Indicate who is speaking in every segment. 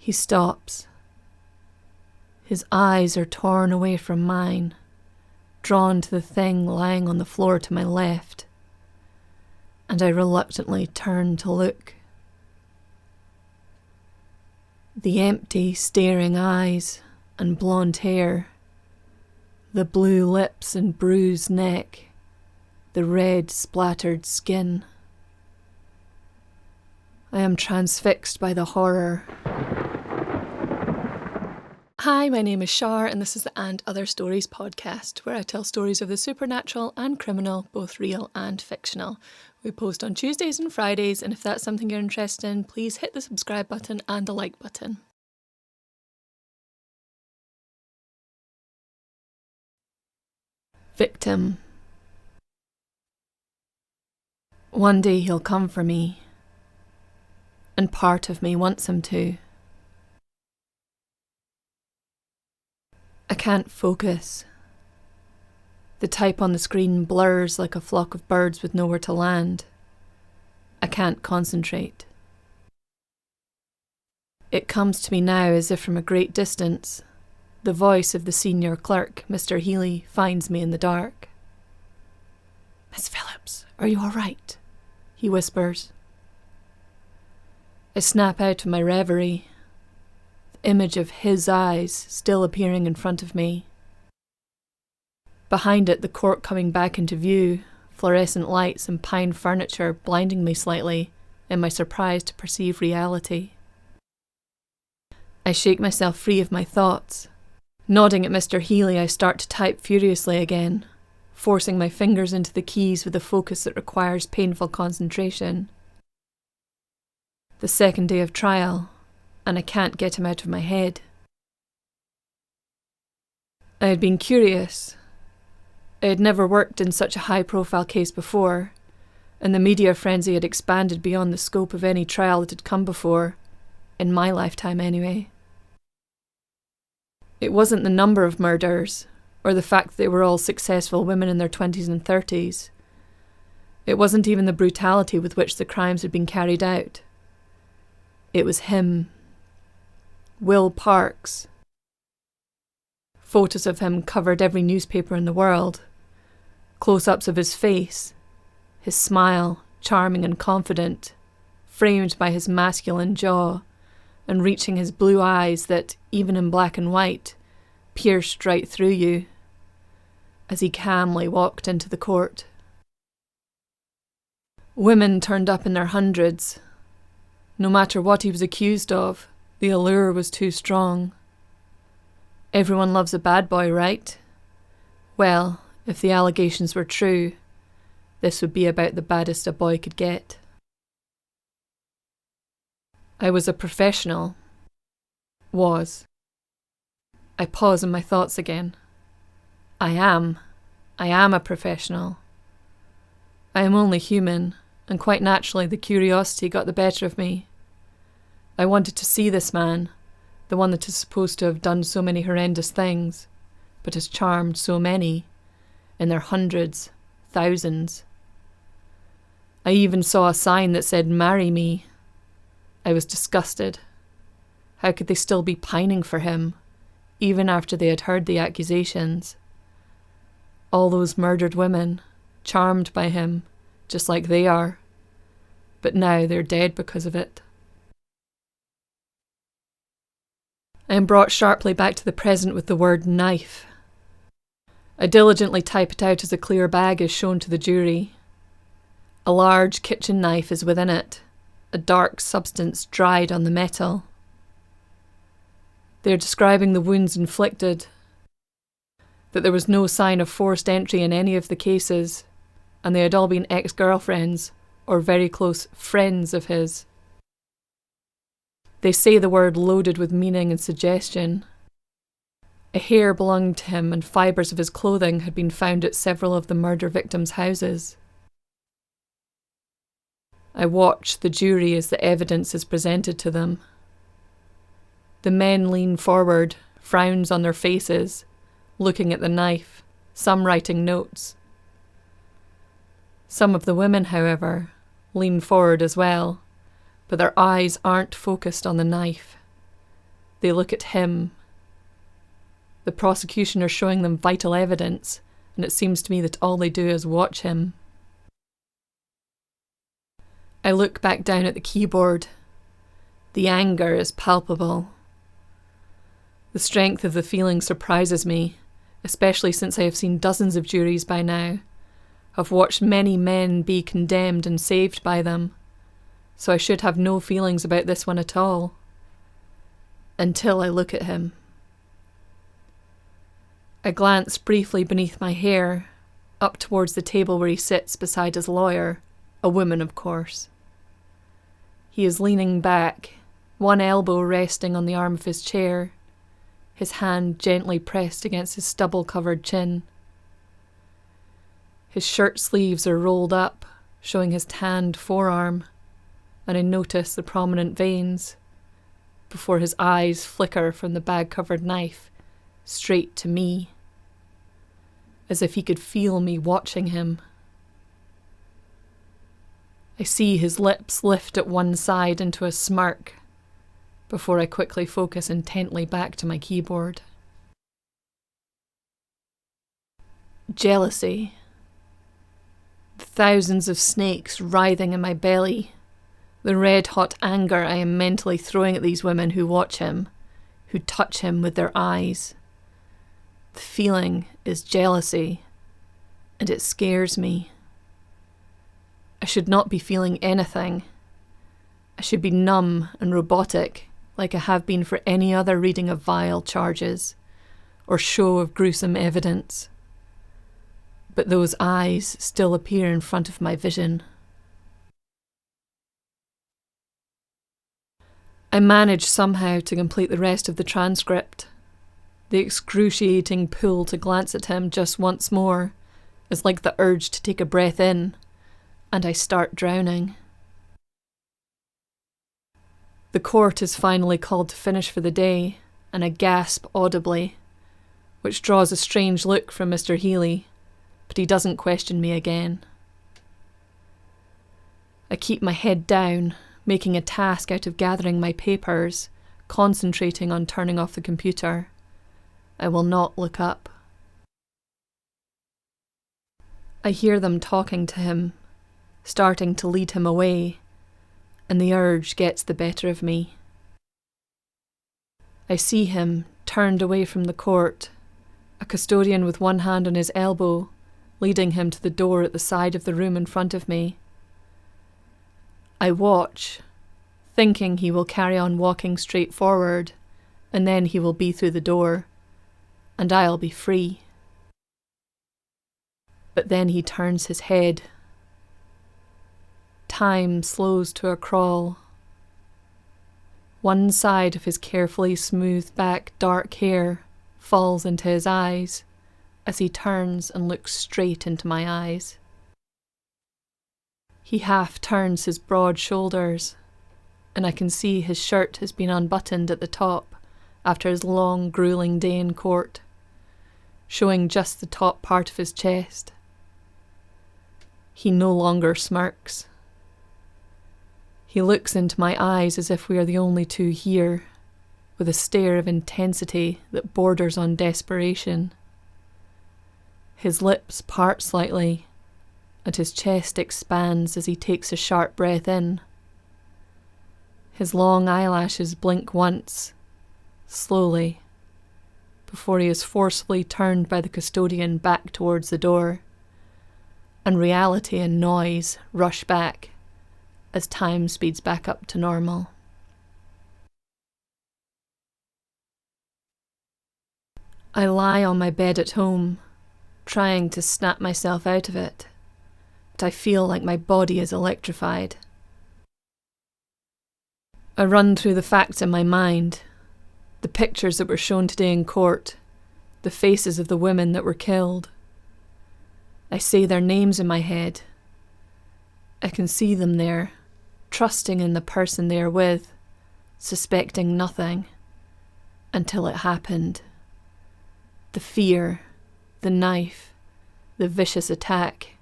Speaker 1: He stops. His eyes are torn away from mine, drawn to the thing lying on the floor to my left, and I reluctantly turn to look. The empty, staring eyes and blonde hair, the blue lips and bruised neck, the red, splattered skin. I am transfixed by the horror. Hi, my name is Shar, and this is the And Other Stories podcast, where I tell stories of the supernatural and criminal, both real and fictional. We post on Tuesdays and Fridays, and if that's something you're interested in, please hit the subscribe button and the like button. Victim. One day he'll come for me, and part of me wants him to. I can't focus. The type on the screen blurs like a flock of birds with nowhere to land. I can't concentrate. It comes to me now as if from a great distance. The voice of the senior clerk, Mr. Healy, finds me in the dark. "Miss Phillips, are you all right?" he whispers. I snap out of my reverie. Image of his eyes still appearing in front of me. Behind it, the court coming back into view, fluorescent lights and pine furniture blinding me slightly in my surprise to perceive reality. I shake myself free of my thoughts. Nodding at Mr. Healy, I start to type furiously again, forcing my fingers into the keys with a focus that requires painful concentration. The second day of trial, and I can't get him out of my head. I had been curious. I had never worked in such a high-profile case before, and the media frenzy had expanded beyond the scope of any trial that had come before, in my lifetime anyway. It wasn't the number of murders, or the fact that they were all successful women in their 20s and 30s. It wasn't even the brutality with which the crimes had been carried out. It was him. Will Parks. Photos of him covered every newspaper in the world. Close-ups of his face, his smile, charming and confident, framed by his masculine jaw, and reaching his blue eyes that, even in black and white, pierced right through you, as he calmly walked into the court. Women turned up in their hundreds. No matter what he was accused of, the allure was too strong. Everyone loves a bad boy, right? Well, if the allegations were true, this would be about the baddest a boy could get. I was a professional. Was. I pause in my thoughts again. I am a professional. I am only human, and quite naturally the curiosity got the better of me. I wanted to see this man, the one that is supposed to have done so many horrendous things, but has charmed so many, in their hundreds, thousands. I even saw a sign that said, "Marry me." I was disgusted. How could they still be pining for him, even after they had heard the accusations? All those murdered women, charmed by him, just like they are, but now they're dead because of it. I am brought sharply back to the present with the word knife. I diligently type it out as a clear bag is shown to the jury. A large kitchen knife is within it, a dark substance dried on the metal. They are describing the wounds inflicted, that there was no sign of forced entry in any of the cases, and they had all been ex-girlfriends or very close friends of his. They say the word loaded with meaning and suggestion. A hair belonging to him and fibres of his clothing had been found at several of the murder victims' houses. I watch the jury as the evidence is presented to them. The men lean forward, frowns on their faces, looking at the knife, some writing notes. Some of the women, however, lean forward as well, but their eyes aren't focused on the knife. They look at him. The prosecution are showing them vital evidence, and it seems to me that all they do is watch him. I look back down at the keyboard. The anger is palpable. The strength of the feeling surprises me, especially since I have seen dozens of juries by now. I've watched many men be condemned and saved by them, so I should have no feelings about this one at all. Until I look at him. I glance briefly beneath my hair, up towards the table where he sits beside his lawyer, a woman of course. He is leaning back, one elbow resting on the arm of his chair, his hand gently pressed against his stubble-covered chin. His shirt sleeves are rolled up, showing his tanned forearm, and I notice the prominent veins, before his eyes flicker from the bag-covered knife straight to me, as if he could feel me watching him. I see his lips lift at one side into a smirk, before I quickly focus intently back to my keyboard. Jealousy. The thousands of snakes writhing in my belly. The red-hot anger I am mentally throwing at these women who watch him, who touch him with their eyes. The feeling is jealousy, and it scares me. I should not be feeling anything. I should be numb and robotic, like I have been for any other reading of vile charges, or show of gruesome evidence. But those eyes still appear in front of my vision. I manage somehow to complete the rest of the transcript. The excruciating pull to glance at him just once more is like the urge to take a breath in, and I start drowning. The court is finally called to finish for the day, and I gasp audibly, which draws a strange look from Mr. Healy, but he doesn't question me again. I keep my head down, making a task out of gathering my papers, concentrating on turning off the computer. I will not look up. I hear them talking to him, starting to lead him away, and the urge gets the better of me. I see him turned away from the court, a custodian with one hand on his elbow, leading him to the door at the side of the room in front of me. I watch, thinking he will carry on walking straight forward, and then he will be through the door, and I'll be free. But then he turns his head. Time slows to a crawl. One side of his carefully smoothed back dark hair falls into his eyes as he turns and looks straight into my eyes. He half turns his broad shoulders, and I can see his shirt has been unbuttoned at the top after his long, grueling day in court, showing just the top part of his chest. He no longer smirks. He looks into my eyes as if we are the only two here, with a stare of intensity that borders on desperation. His lips part slightly, and his chest expands as he takes a sharp breath in. His long eyelashes blink once, slowly, before he is forcefully turned by the custodian back towards the door, and reality and noise rush back as time speeds back up to normal. I lie on my bed at home, trying to snap myself out of it, but I feel like my body is electrified. I run through the facts in my mind, the pictures that were shown today in court, the faces of the women that were killed. I say their names in my head. I can see them there, trusting in the person they are with, suspecting nothing, until it happened. The fear, the knife, the vicious attack.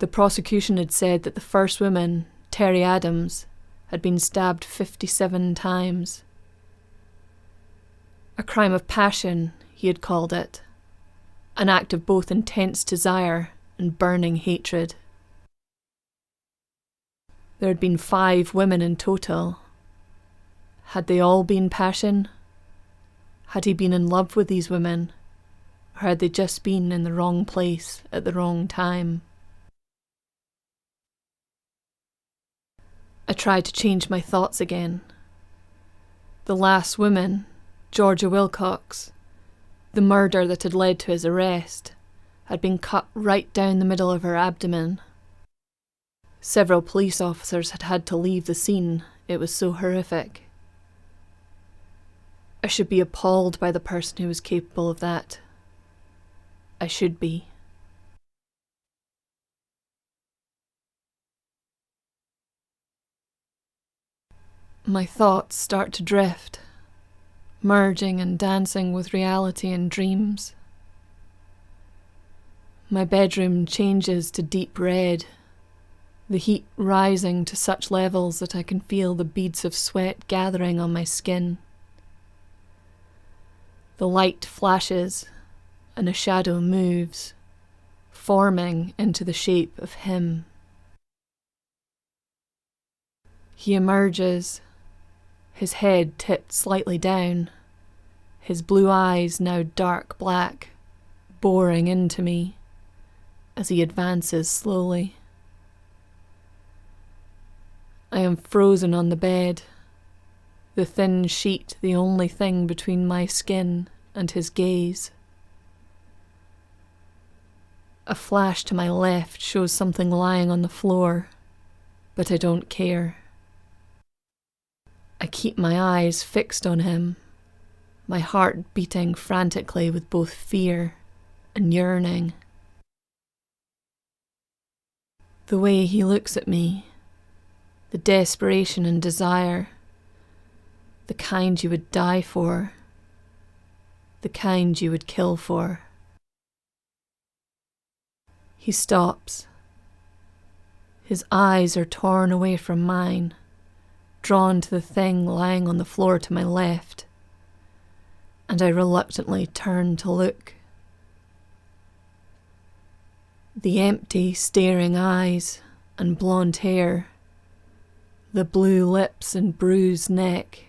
Speaker 1: The prosecution had said that the first woman, Terry Adams, had been stabbed 57 times. A crime of passion, he had called it, an act of both intense desire and burning hatred. There had been 5 women in total. Had they all been passion? Had he been in love with these women, or had they just been in the wrong place at the wrong time? I tried to change my thoughts again. The last woman, Georgia Wilcox, the murder that had led to his arrest, had been cut right down the middle of her abdomen. Several police officers had had to leave the scene, it was so horrific. I should be appalled by the person who was capable of that. I should be. My thoughts start to drift, merging and dancing with reality and dreams. My bedroom changes to deep red, the heat rising to such levels that I can feel the beads of sweat gathering on my skin. The light flashes and a shadow moves, forming into the shape of him. He emerges, his head tipped slightly down, his blue eyes now dark black, boring into me as he advances slowly. I am frozen on the bed, the thin sheet the only thing between my skin and his gaze. A flash to my left shows something lying on the floor, but I don't care. I keep my eyes fixed on him, my heart beating frantically with both fear and yearning. The way he looks at me, the desperation and desire, the kind you would die for, the kind you would kill for. He stops. His eyes are torn away from mine, drawn to the thing lying on the floor to my left, and I reluctantly turn to look. The empty, staring eyes and blonde hair, the blue lips and bruised neck,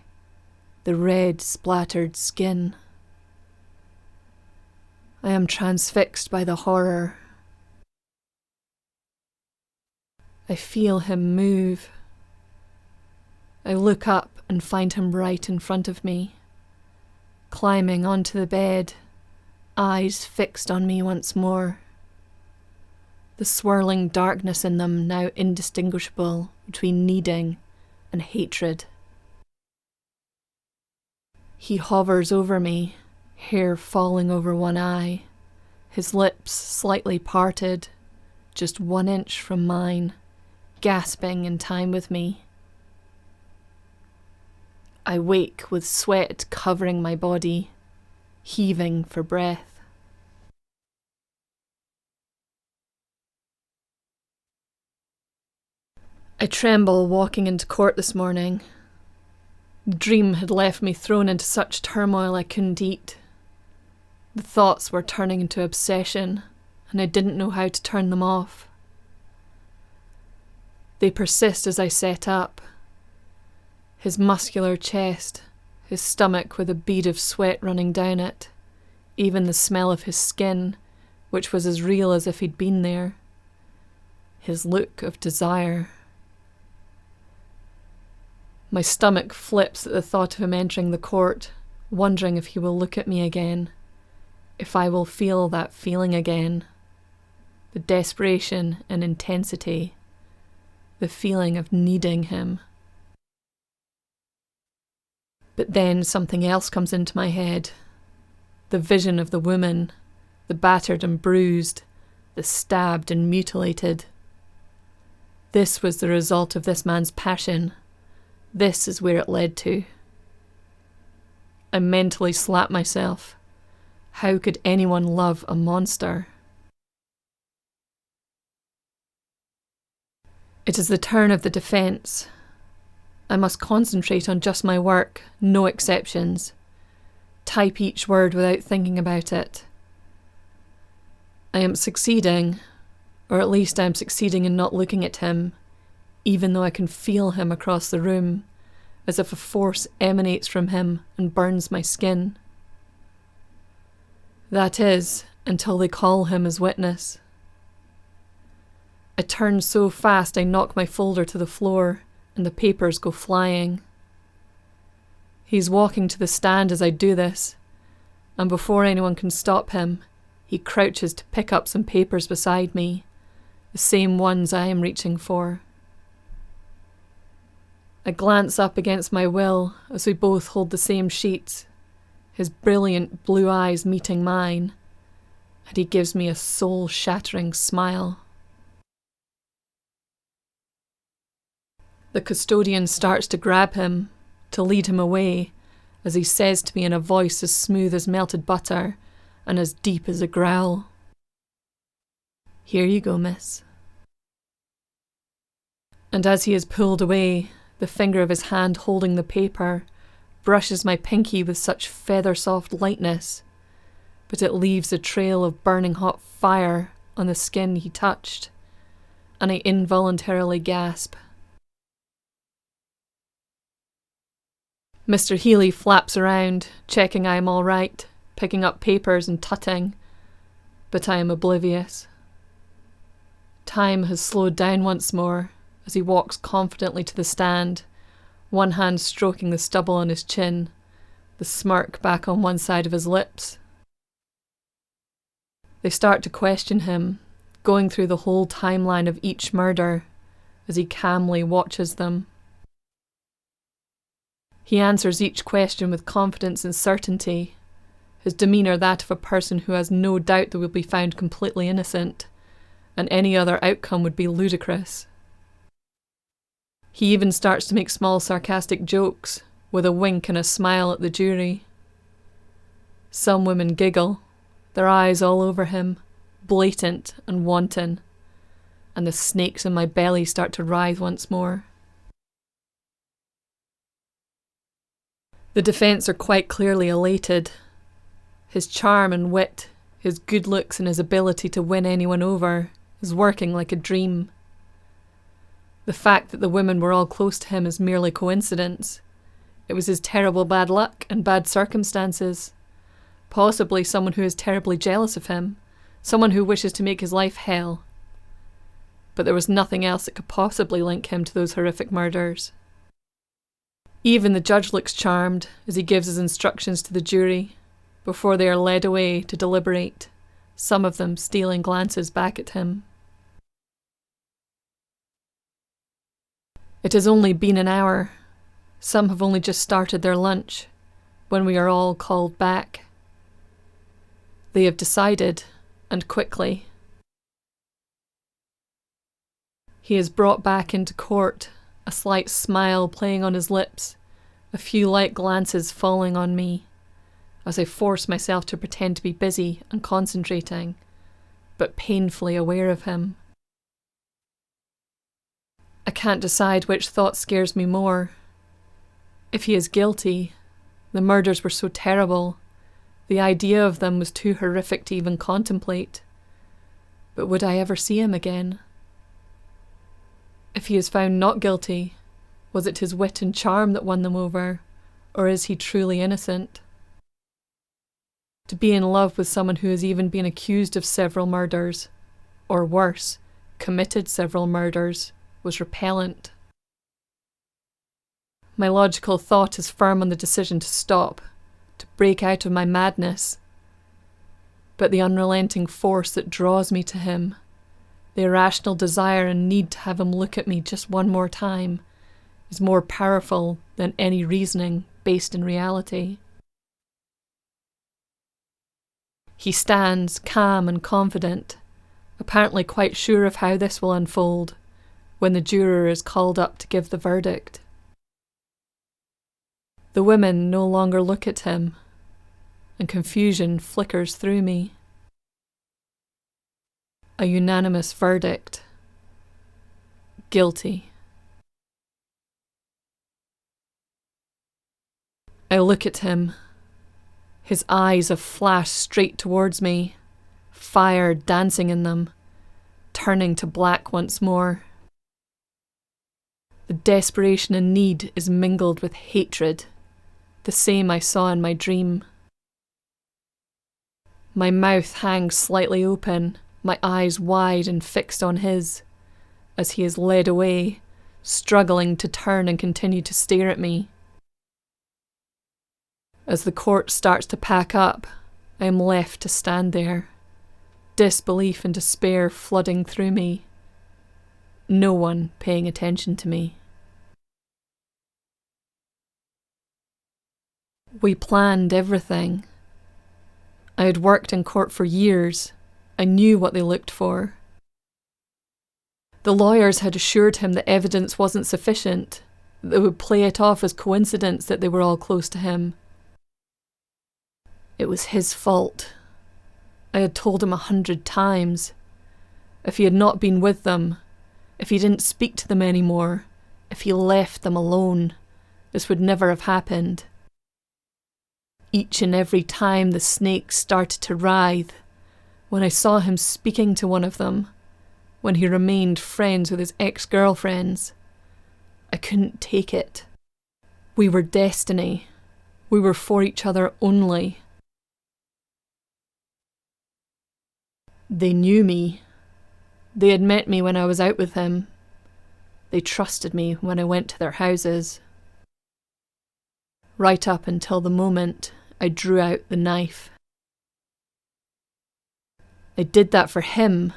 Speaker 1: the red splattered skin. I am transfixed by the horror. I feel him move. I look up and find him right in front of me, climbing onto the bed, eyes fixed on me once more. The swirling darkness in them now indistinguishable between needing and hatred. He hovers over me, hair falling over one eye, his lips slightly parted, just 1 inch from mine, gasping in time with me. I wake with sweat covering my body, heaving for breath. I tremble walking into court this morning. The dream had left me thrown into such turmoil I couldn't eat. The thoughts were turning into obsession, and I didn't know how to turn them off. They persist as I set up. His muscular chest, his stomach with a bead of sweat running down it, even the smell of his skin, which was as real as if he'd been there. His look of desire. My stomach flips at the thought of him entering the court, wondering if he will look at me again, if I will feel that feeling again, the desperation and intensity, the feeling of needing him. But then something else comes into my head, the vision of the woman, the battered and bruised, the stabbed and mutilated. This was the result of this man's passion. This is where it led to. I mentally slapped myself. How could anyone love a monster? It is the turn of the defence. I must concentrate on just my work, no exceptions. Type each word without thinking about it. I am succeeding, or at least I am succeeding in not looking at him, even though I can feel him across the room, as if a force emanates from him and burns my skin. That is, until they call him as witness. I turn so fast I knock my folder to the floor, and the papers go flying. He's walking to the stand as I do this, and before anyone can stop him, he crouches to pick up some papers beside me, the same ones I am reaching for. I glance up against my will as we both hold the same sheets, his brilliant blue eyes meeting mine, and he gives me a soul-shattering smile. The custodian starts to grab him, to lead him away, as he says to me in a voice as smooth as melted butter and as deep as a growl. "Here you go, miss." And as he is pulled away, the finger of his hand holding the paper brushes my pinky with such feather-soft lightness, but it leaves a trail of burning hot fire on the skin he touched, and I involuntarily gasp. Mr. Healy flaps around, checking I am all right, picking up papers and tutting, but I am oblivious. Time has slowed down once more as he walks confidently to the stand, one hand stroking the stubble on his chin, the smirk back on one side of his lips. They start to question him, going through the whole timeline of each murder as he calmly watches them. He answers each question with confidence and certainty, his demeanour that of a person who has no doubt they will be found completely innocent, and any other outcome would be ludicrous. He even starts to make small sarcastic jokes, with a wink and a smile at the jury. Some women giggle, their eyes all over him, blatant and wanton, and the snakes in my belly start to writhe once more. The defence are quite clearly elated. His charm and wit, his good looks and his ability to win anyone over is working like a dream. The fact that the women were all close to him is merely coincidence. It was his terrible bad luck and bad circumstances. Possibly someone who is terribly jealous of him, someone who wishes to make his life hell. But there was nothing else that could possibly link him to those horrific murders. Even the judge looks charmed as he gives his instructions to the jury before they are led away to deliberate, some of them stealing glances back at him. It has only been an hour. Some have only just started their lunch when we are all called back. They have decided, and quickly. He is brought back into court, a slight smile playing on his lips, a few light glances falling on me, as I force myself to pretend to be busy and concentrating, but painfully aware of him. I can't decide which thought scares me more. If he is guilty, the murders were so terrible, the idea of them was too horrific to even contemplate. But would I ever see him again? If he is found not guilty, was it his wit and charm that won them over, or is he truly innocent? To be in love with someone who has even been accused of several murders, or worse, committed several murders, was repellent. My logical thought is firm on the decision to stop, to break out of my madness. But the unrelenting force that draws me to him, the irrational desire and need to have him look at me just one more time, is more powerful than any reasoning based in reality. He stands calm and confident, apparently quite sure of how this will unfold, when the juror is called up to give the verdict. The women no longer look at him, and confusion flickers through me. A unanimous verdict. Guilty. I look at him. His eyes have flashed straight towards me, fire dancing in them, turning to black once more. The desperation and need is mingled with hatred, the same I saw in my dream. My mouth hangs slightly open, my eyes wide and fixed on his, as he is led away, struggling to turn and continue to stare at me. As the court starts to pack up, I am left to stand there, disbelief and despair flooding through me, no one paying attention to me. We planned everything. I had worked in court for years. I knew what they looked for. The lawyers had assured him that evidence wasn't sufficient, that they would play it off as coincidence that they were all close to him. It was his fault. I had told him 100 times. If he had not been with them, if he didn't speak to them anymore, if he left them alone, this would never have happened. Each and every time the snake started to writhe, when I saw him speaking to one of them, when he remained friends with his ex-girlfriends, I couldn't take it. We were destiny. We were for each other only. They knew me. They had met me when I was out with him. They trusted me when I went to their houses. Right up until the moment I drew out the knife. I did that for him,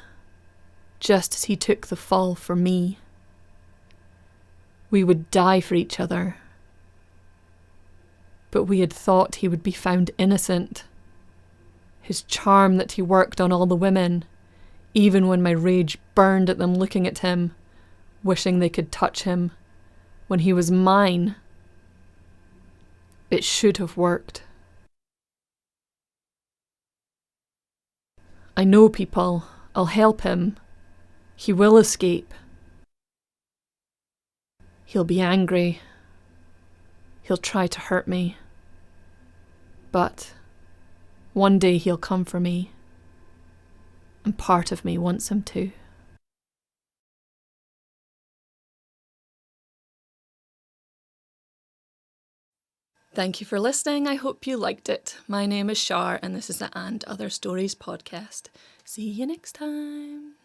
Speaker 1: just as he took the fall for me. We would die for each other. But we had thought he would be found innocent. His charm that he worked on all the women, even when my rage burned at them looking at him, wishing they could touch him, when he was mine. It should have worked. I know people. I'll help him. He will escape. He'll be angry. He'll try to hurt me. But one day he'll come for me. And part of me wants him to. Thank you for listening. I hope you liked it. My name is Shar and this is the And Other Stories podcast. See you next time.